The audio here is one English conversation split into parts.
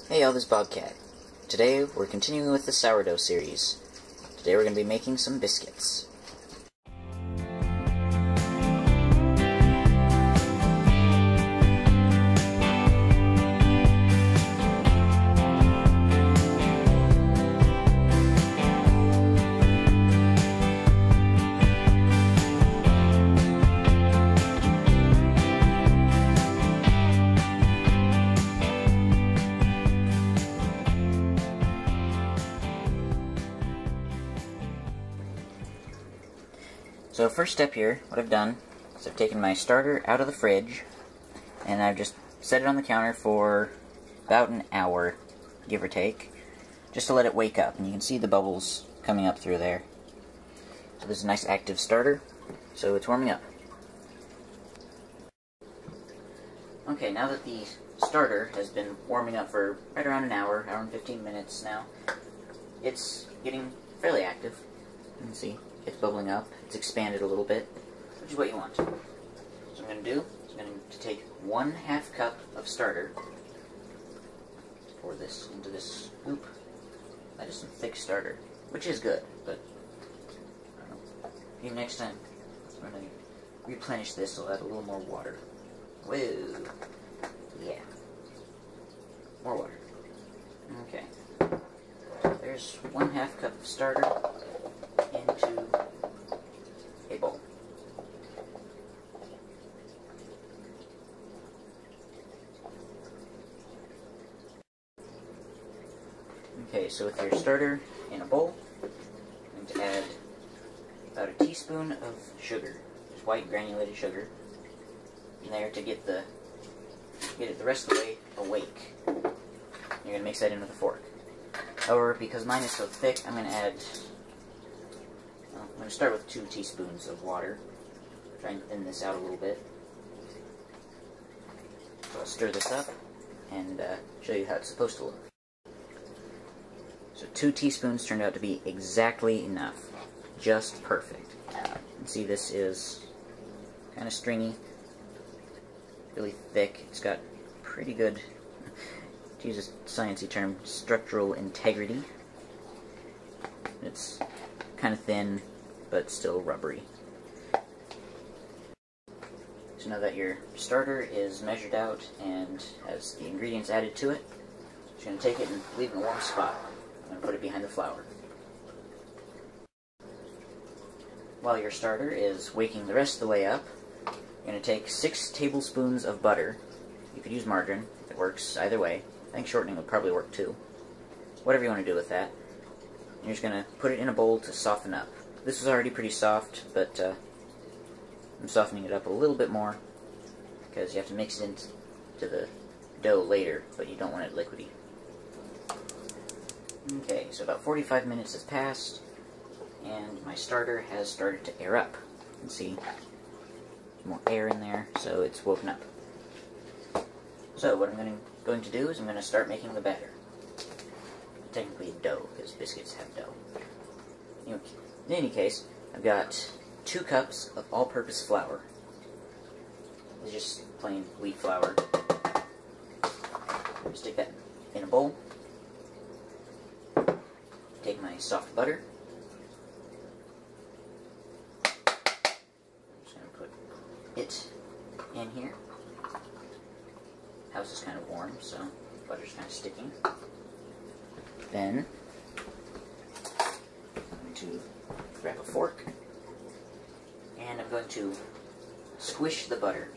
Hey y'all, this is Bobcat. Today we're continuing with the sourdough series. Today we're going to be making some biscuits. So first step here, what I've done is I've taken my starter out of the fridge and I've just set it on the counter for about an hour, give or take, just to let it wake up. And you can see the bubbles coming up through there. So this is a nice active starter, so it's warming up. Okay, now that the starter has been warming up for right around an hour and 15 minutes now, it's getting fairly active. You can see it's bubbling up, it's expanded a little bit, which is what you want. So what I'm going to do is I'm going to take 1/2 cup of starter, pour this into this scoop. That is some thick starter, which is good, but I don't know. Maybe next time I'm going to replenish this, so I'll add a little more water. Whoa, yeah, more water. Okay, there's 1/2 cup of starter into a bowl. Okay, so with your starter in a bowl, I'm going to add about a teaspoon of sugar, just white granulated sugar, in there to get it the rest of the way awake. You're going to mix that in with a fork. However, because mine is so thick, I'm going to start with 2 teaspoons of water. Try and thin this out a little bit. So I'll stir this up and show you how it's supposed to look. So 2 teaspoons turned out to be exactly enough. Just perfect. You can see this is kind of stringy, really thick. It's got pretty good, to use a sciencey term, structural integrity. It's kind of thin, but still rubbery. So now that your starter is measured out and has the ingredients added to it, you're going to take it and leave it in a warm spot. I'm going to put it behind the flour. While your starter is waking the rest of the way up, you're going to take 6 tablespoons of butter. You could use margarine, if it works either way. I think shortening would probably work too. Whatever you want to do with that. And you're just going to put it in a bowl to soften up. This is already pretty soft, but I'm softening it up a little bit more because you have to mix it into the dough later, but you don't want it liquidy. Okay, so about 45 minutes has passed, and my starter has started to air up. You can see more air in there, so it's woken up. So what I'm going to do is I'm going to start making the batter. Technically dough, because biscuits have dough. Anyway, in any case, I've got 2 cups of all-purpose flour. It's just plain wheat flour. Stick that in a bowl. Take my soft butter. I'm just going to put it in here. House is kind of warm, so butter's kind of sticking. Then I'm going to grab a fork, and I'm going to squish the butter.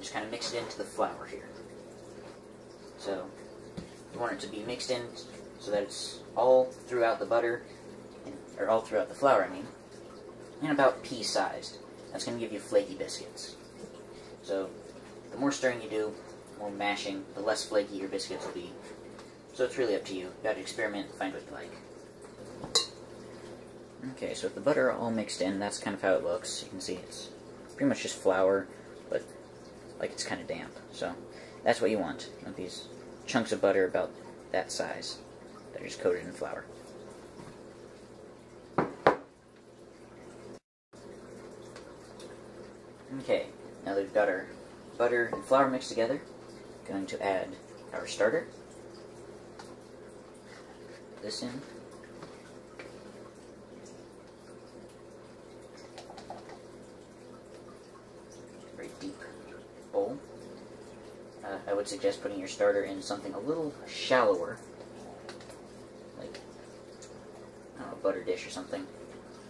Just kind of mix it into the flour here. So you want it to be mixed in so that it's all throughout the butter, or all throughout the flour, I mean, and about pea-sized. That's going to give you flaky biscuits. So the more stirring you do, the more mashing, the less flaky your biscuits will be. So it's really up to you. You got to experiment and find what you like. Okay, so with the butter all mixed in, that's kind of how it looks. You can see it's pretty much just flour, but like it's kind of damp. So that's what you want. You want these chunks of butter about that size that are just coated in flour. Okay, now that we've got our butter and flour mixed together, going to add our starter. this in. Very deep bowl. I would suggest putting your starter in something a little shallower, like, I don't know, a butter dish or something,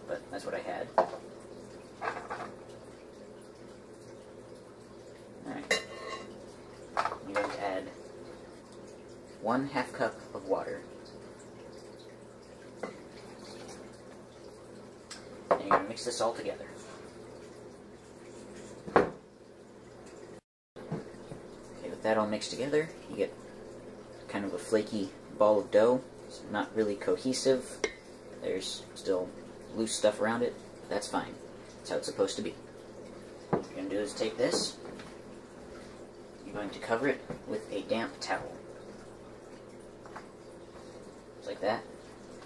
but that's what I had. Alright. You're going to add 1/2 cup of water. And you're going to mix this all together. Okay, with that all mixed together, you get kind of a flaky ball of dough. It's not really cohesive. There's still loose stuff around it, but that's fine. That's how it's supposed to be. What you're going to do is take this, you're going to cover it with a damp towel. Just like that.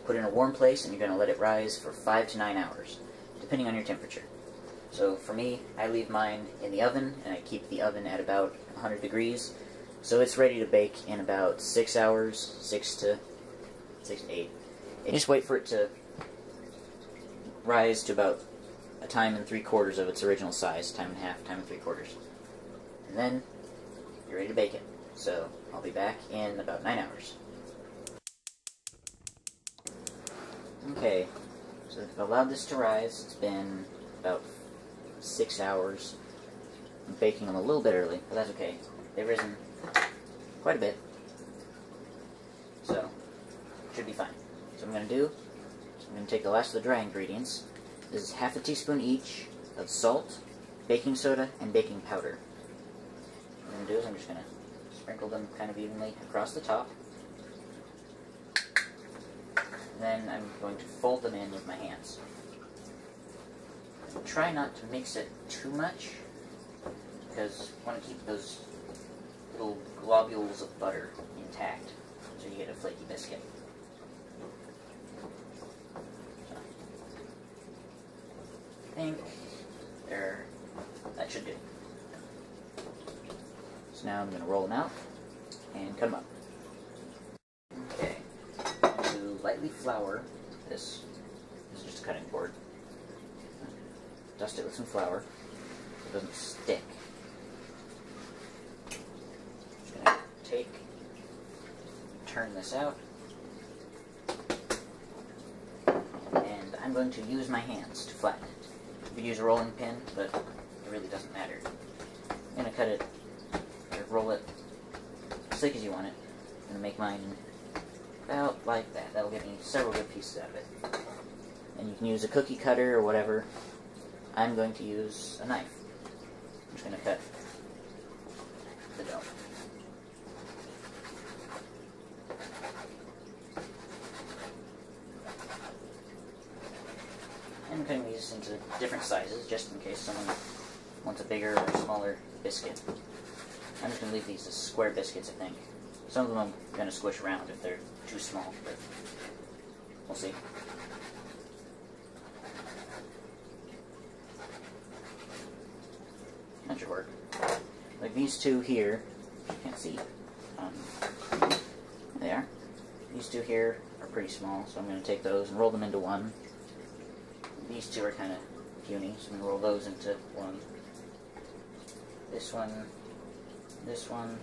Put it in a warm place, and you're going to let it rise for 5 to 9 hours, depending on your temperature. So for me, I leave mine in the oven, and I keep the oven at about 100 degrees, so it's ready to bake in about 6 hours, 6 to 8. And just wait for it to rise to about a time and 3/4 of its original size, time and a half, time and 3/4. And then you're ready to bake it. So I'll be back in about 9 hours. Okay, so I've allowed this to rise. It's been about 6 hours. I'm baking them a little bit early, but that's okay. They've risen quite a bit, so should be fine. So what I'm going to do is I'm going to take the last of the dry ingredients. This is 1/2 teaspoon each of salt, baking soda, and baking powder. What I'm going to do is I'm just going to sprinkle them kind of evenly across the top. Then I'm going to fold them in with my hands. Try not to mix it too much, because I want to keep those little globules of butter intact, so you get a flaky biscuit. So, I think that should do. So now I'm going to roll them out and cut them up. Okay, I'm going to lightly flour this. This is just a cutting board. Dust it with some flour so it doesn't stick. I'm just going to turn this out, and I'm going to use my hands to flatten it. You could use a rolling pin, but it really doesn't matter. I'm going to cut it, or roll it as thick as you want it. I'm going to make mine about like that. That'll get me several good pieces out of it. And you can use a cookie cutter or whatever. I'm going to use a knife. I'm just going to cut the dough. I'm cutting these into different sizes, just in case someone wants a bigger or smaller biscuit. I'm just going to leave these as square biscuits, I think. Some of them I'm going to squish around if they're too small, but we'll see. That should work. Like these two here, you can't see. There they are. These two here are pretty small, so I'm going to take those and roll them into one. These two are kind of puny, so I'm going to roll those into one. This one, this one.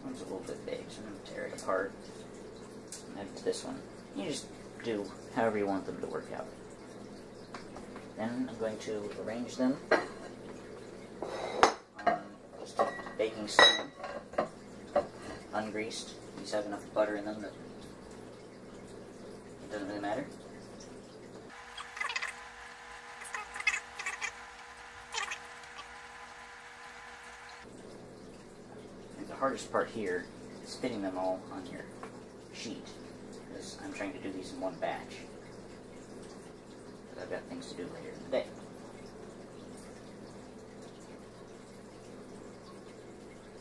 One's a little bit big, so I'm going to tear it apart. And add it to this one. You just do however you want them to work out. Then I'm going to arrange them on just a baking stand, ungreased. These have enough butter in them that it doesn't really matter. And the hardest part here is fitting them all on your sheet, because I'm trying to do these in one batch. I've got things to do later in the day.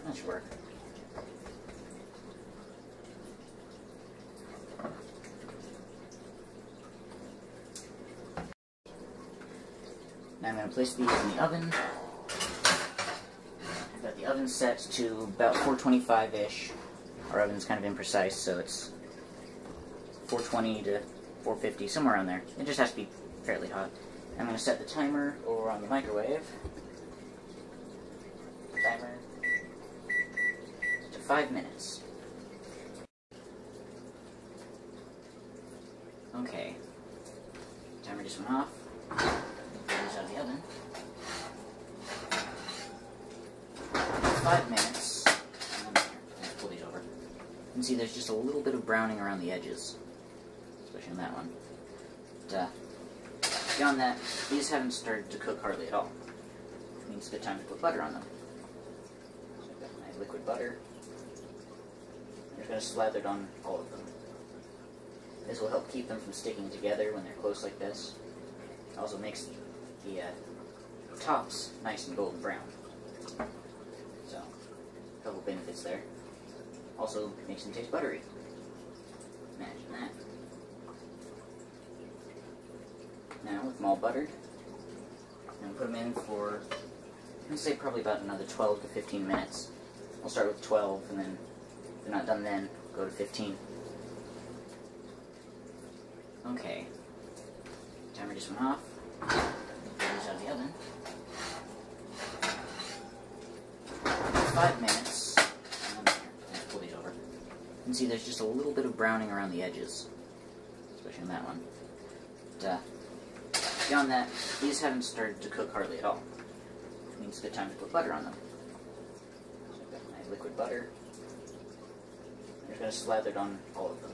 That should work. Now I'm going to place these in the oven. I've got the oven set to about 425-ish. Our oven's kind of imprecise, so it's 420 to 450, somewhere around there. It just has to be fairly hot. I'm going to set the timer over on the microwave. Timer to 5 minutes. Okay. Timer just went off. Get these out of the oven. 5 minutes. Let's pull these over. You can see there's just a little bit of browning around the edges, especially on that one. But, beyond that, these haven't started to cook hardly at all. It means it's a good time to put butter on them. So I've got my liquid butter. I'm just going to slather it on all of them. This will help keep them from sticking together when they're close like this. It also makes the tops nice and golden brown. So, a couple benefits there. Also makes them taste buttery. Imagine that. Now, with them all buttered, I'm going to put them in for, I'm going to say probably about another 12 to 15 minutes. I'll start with 12, and then, if they're not done then, go to 15. Okay. Timer just went off. Get these out of the oven. 5 minutes. Let's pull these over. You can see there's just a little bit of browning around the edges, especially on that one. But, beyond that, these haven't started to cook hardly at all. It means it's a good time to put butter on them. So I've got my liquid butter. I'm just going to slather it on all of them.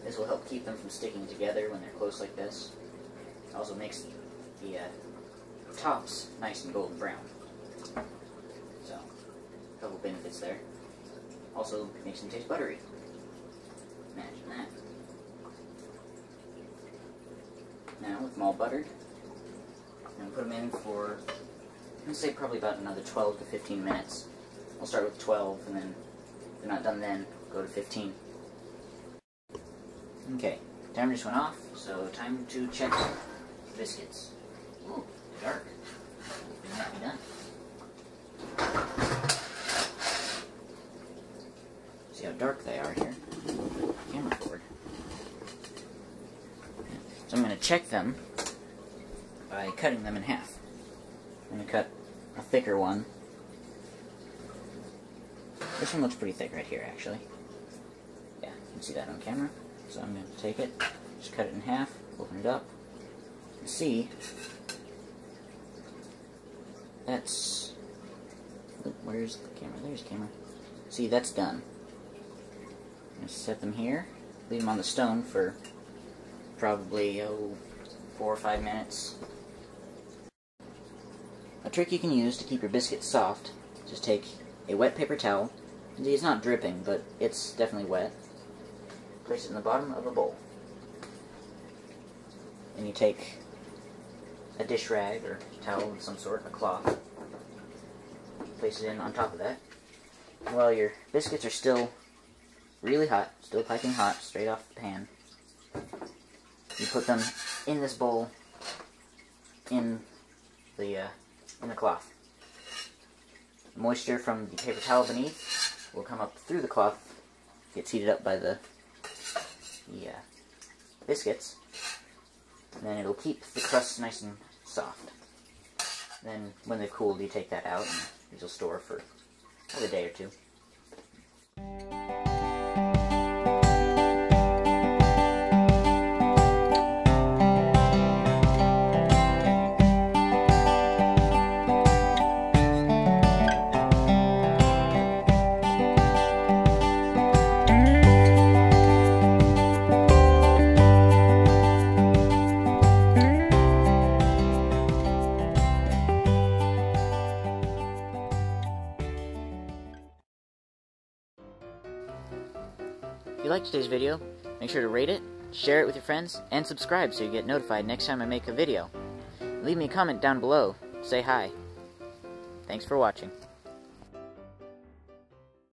This will help keep them from sticking together when they're close like this. It also makes the tops nice and golden brown. So, a couple benefits there. Also makes them taste buttery. Imagine that. Now, with them all buttered, I'm going to put them in for, I'm going to say probably about another 12 to 15 minutes. I'll start with 12, and then, if they're not done then, go to 15. Okay, timer just went off, so time to check the biscuits. Ooh, they're dark. They might be done. See how dark they are here. Camera cord. So I'm going to check them by cutting them in half. I'm going to cut a thicker one. This one looks pretty thick right here, actually. Yeah, you can see that on camera. So I'm going to take it, just cut it in half, open it up, and see, that's, where's the camera? There's the camera. See, that's done. I'm going to set them here, leave them on the stone for probably, 4 or 5 minutes. A trick you can use to keep your biscuits soft, just take a wet paper towel. It's not dripping, but it's definitely wet. Place it in the bottom of a bowl. And you take a dish rag or towel of some sort, a cloth. Place it in on top of that. While your biscuits are still really hot, still piping hot, straight off the pan, you put them in this bowl in the cloth. The moisture from the paper towel beneath will come up through the cloth, get heated up by the biscuits, and then it'll keep the crust nice and soft. Then, when they've cooled, you take that out, and these will store for a day or two. If you liked today's video, make sure to rate it, share it with your friends, and subscribe so you get notified next time I make a video. Leave me a comment down below. Say hi. Thanks for watching.